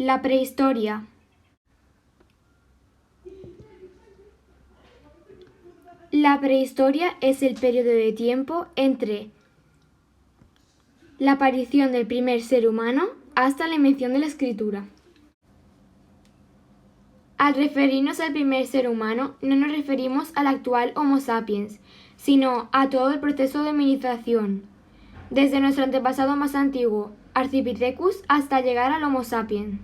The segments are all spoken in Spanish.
La prehistoria. La prehistoria es el periodo de tiempo entre la aparición del primer ser humano hasta la invención de la escritura. Al referirnos al primer ser humano, no nos referimos al actual Homo sapiens, sino a todo el proceso de hominización, desde nuestro antepasado más antiguo, Ardipithecus, hasta llegar al Homo sapiens.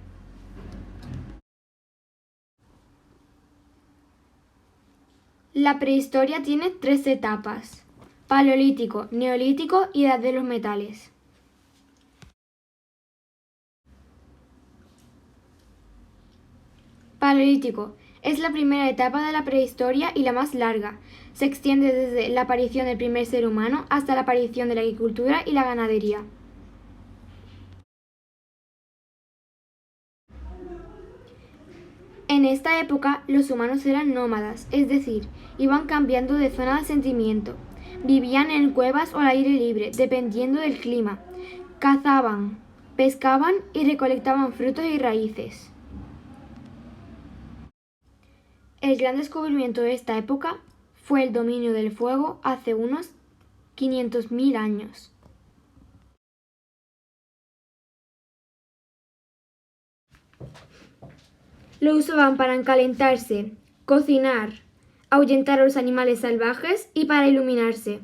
La prehistoria tiene 3 etapas: Paleolítico, Neolítico y Edad de los Metales. Paleolítico es la primera etapa de la prehistoria y la más larga. Se extiende desde la aparición del primer ser humano hasta la aparición de la agricultura y la ganadería. En esta época, los humanos eran nómadas, es decir, iban cambiando de zona de asentamiento. Vivían en cuevas o al aire libre, dependiendo del clima. Cazaban, pescaban y recolectaban frutos y raíces. El gran descubrimiento de esta época fue el dominio del fuego hace unos 500.000 años. Lo usaban para calentarse, cocinar, ahuyentar a los animales salvajes y para iluminarse.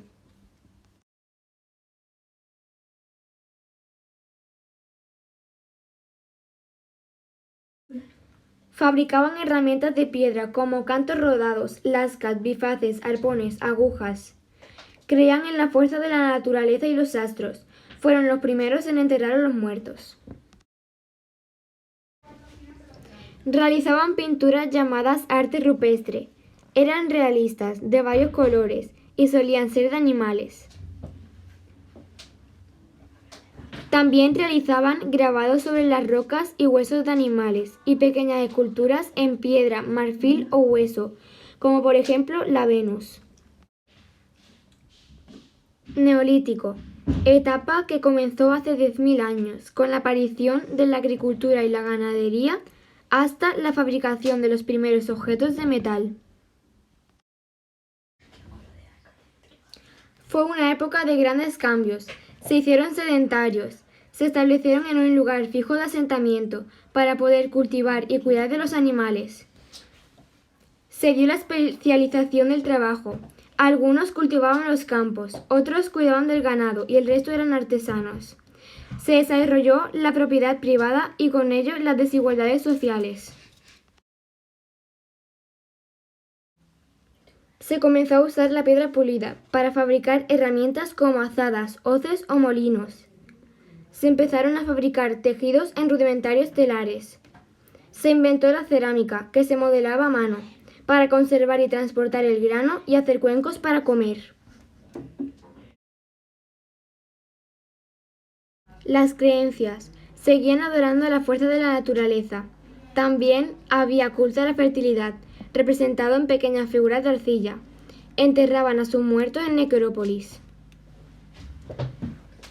Fabricaban herramientas de piedra como cantos rodados, lascas, bifaces, arpones, agujas. Creían en la fuerza de la naturaleza y los astros. Fueron los primeros en enterrar a los muertos. Realizaban pinturas llamadas arte rupestre. Eran realistas, de varios colores, y solían ser de animales. También realizaban grabados sobre las rocas y huesos de animales, y pequeñas esculturas en piedra, marfil o hueso, como por ejemplo la Venus. Neolítico. Etapa que comenzó hace 10.000 años, con la aparición de la agricultura y la ganadería, hasta la fabricación de los primeros objetos de metal. Fue una época de grandes cambios. Se hicieron sedentarios. Se establecieron en un lugar fijo de asentamiento para poder cultivar y cuidar de los animales. Se dio la especialización del trabajo. Algunos cultivaban los campos, otros cuidaban del ganado y el resto eran artesanos. Se desarrolló la propiedad privada y con ello las desigualdades sociales. Se comenzó a usar la piedra pulida para fabricar herramientas como azadas, hoces o molinos. Se empezaron a fabricar tejidos en rudimentarios telares. Se inventó la cerámica, que se modelaba a mano, para conservar y transportar el grano y hacer cuencos para comer. Las creencias. Seguían adorando a la fuerza de la naturaleza. También había culto a la fertilidad, representado en pequeñas figuras de arcilla. Enterraban a sus muertos en necrópolis.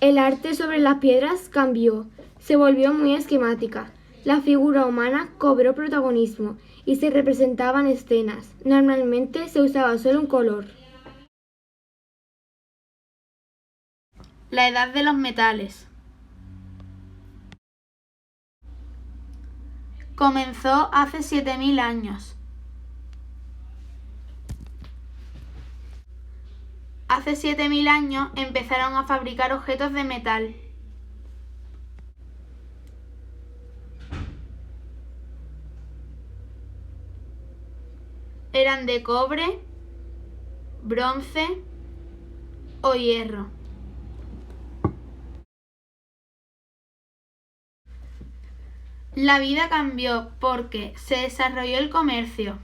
El arte sobre las piedras cambió, se volvió muy esquemática. La figura humana cobró protagonismo y se representaban escenas. Normalmente se usaba solo un color. La edad de los metales. Comenzó hace 7.000 años. Hace 7.000 años empezaron a fabricar objetos de metal. Eran de cobre, bronce o hierro. La vida cambió porque se desarrolló el comercio.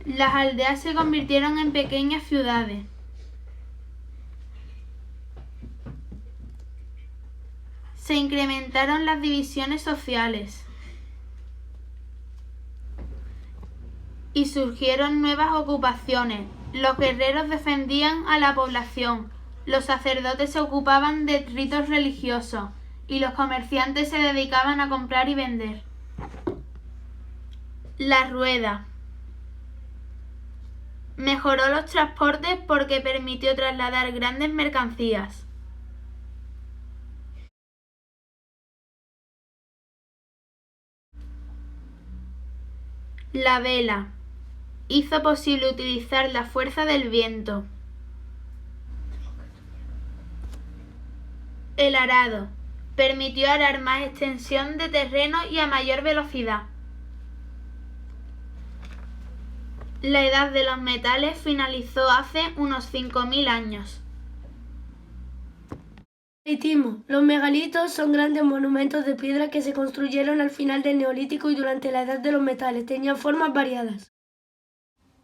Las aldeas se convirtieron en pequeñas ciudades. Se incrementaron las divisiones sociales. Y surgieron nuevas ocupaciones. Los guerreros defendían a la población. Los sacerdotes se ocupaban de ritos religiosos y los comerciantes se dedicaban a comprar y vender. La rueda. Mejoró los transportes porque permitió trasladar grandes mercancías. La vela. Hizo posible utilizar la fuerza del viento. El arado. Permitió arar más extensión de terreno y a mayor velocidad. La edad de los metales finalizó hace unos 5.000 años. Megalitismo. Los megalitos son grandes monumentos de piedra que se construyeron al final del Neolítico y durante la Edad de los Metales. Tenían formas variadas.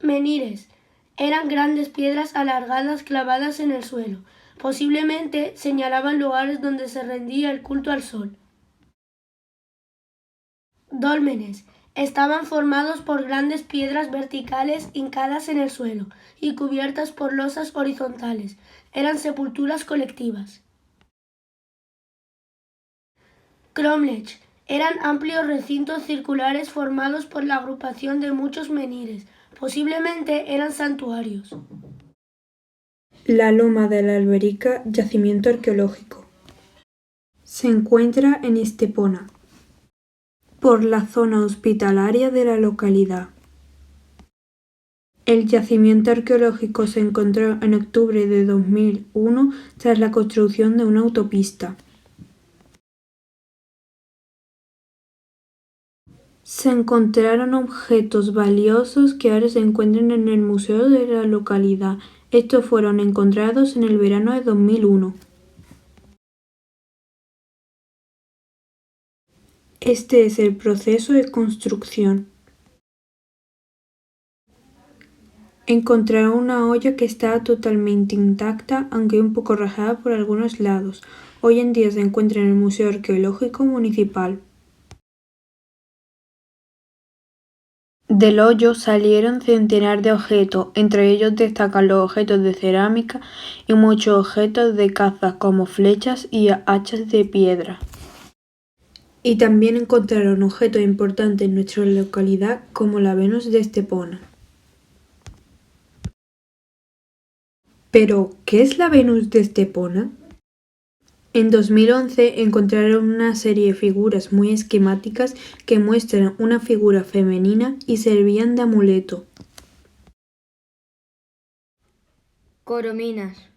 Menhires. Eran grandes piedras alargadas clavadas en el suelo. Posiblemente señalaban lugares donde se rendía el culto al sol. Dólmenes. Estaban formados por grandes piedras verticales hincadas en el suelo y cubiertas por losas horizontales. Eran sepulturas colectivas. Cromlech. Eran amplios recintos circulares formados por la agrupación de muchos menhires. Posiblemente eran santuarios. La Loma de la Alberica, yacimiento arqueológico. Se encuentra en Estepona, por la zona hospitalaria de la localidad. El yacimiento arqueológico se encontró en octubre de 2001 tras la construcción de una autopista. Se encontraron objetos valiosos que ahora se encuentran en el museo de la localidad. Estos fueron encontrados en el verano de 2001. Este es el proceso de construcción. Encontraron una olla que estaba totalmente intacta, aunque un poco rajada por algunos lados. Hoy en día se encuentra en el Museo Arqueológico Municipal. Del hoyo salieron centenares de objetos, entre ellos destacan los objetos de cerámica y muchos objetos de caza como flechas y hachas de piedra. Y también encontraron objetos importantes en nuestra localidad como la Venus de Estepona. Pero, ¿qué es la Venus de Estepona? En 2011 encontraron una serie de figuras muy esquemáticas que muestran una figura femenina y servían de amuleto. Corominas.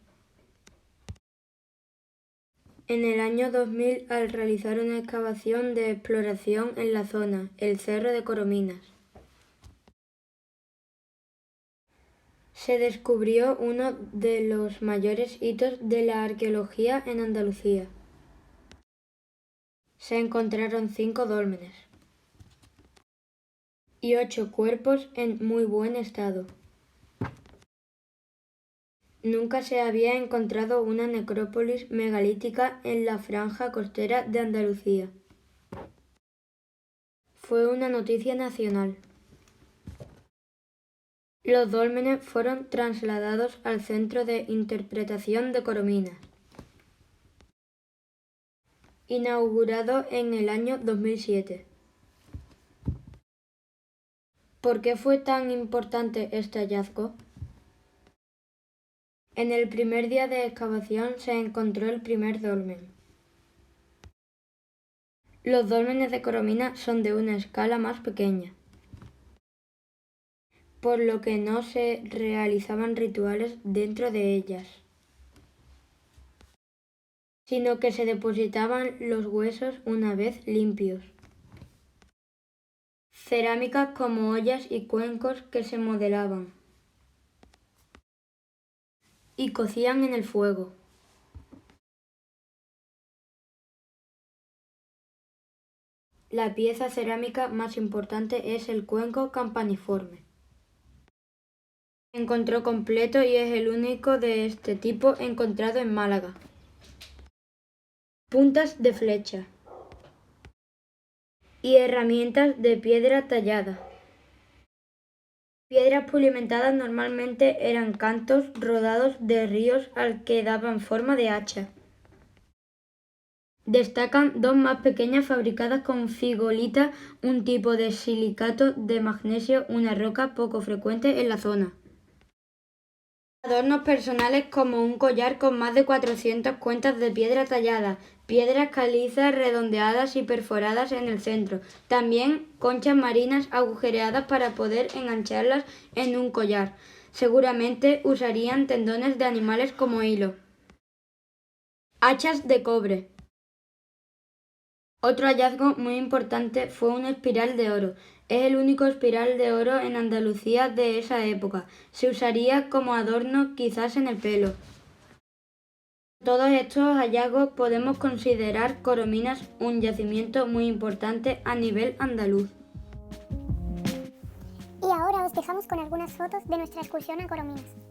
En el año 2000, al realizar una excavación de exploración en la zona, el Cerro de Corominas, se descubrió uno de los mayores hitos de la arqueología en Andalucía. Se encontraron 5 dólmenes y 8 cuerpos en muy buen estado. Nunca se había encontrado una necrópolis megalítica en la franja costera de Andalucía. Fue una noticia nacional. Los dólmenes fueron trasladados al Centro de Interpretación de Corominas, inaugurado en el año 2007. ¿Por qué fue tan importante este hallazgo? En el primer día de excavación se encontró el primer dolmen. Los dólmenes de Corominas son de una escala más pequeña, por lo que no se realizaban rituales dentro de ellas, sino que se depositaban los huesos una vez limpios. Cerámicas como ollas y cuencos que se modelaban y cocían en el fuego. La pieza cerámica más importante es el cuenco campaniforme. Se encontró completo y es el único de este tipo encontrado en Málaga. Puntas de flecha y herramientas de piedra tallada. Piedras pulimentadas normalmente eran cantos rodados de ríos al que daban forma de hacha. Destacan dos más pequeñas fabricadas con figolita, un tipo de silicato de magnesio, una roca poco frecuente en la zona. Adornos personales como un collar con más de 400 cuentas de piedra tallada, piedras calizas redondeadas y perforadas en el centro. También conchas marinas agujereadas para poder engancharlas en un collar. Seguramente usarían tendones de animales como hilo. Hachas de cobre. Otro hallazgo muy importante fue una espiral de oro. Es el único espiral de oro en Andalucía de esa época. Se usaría como adorno quizás en el pelo. Todos estos hallazgos podemos considerar Corominas un yacimiento muy importante a nivel andaluz. Y ahora os dejamos con algunas fotos de nuestra excursión a Corominas.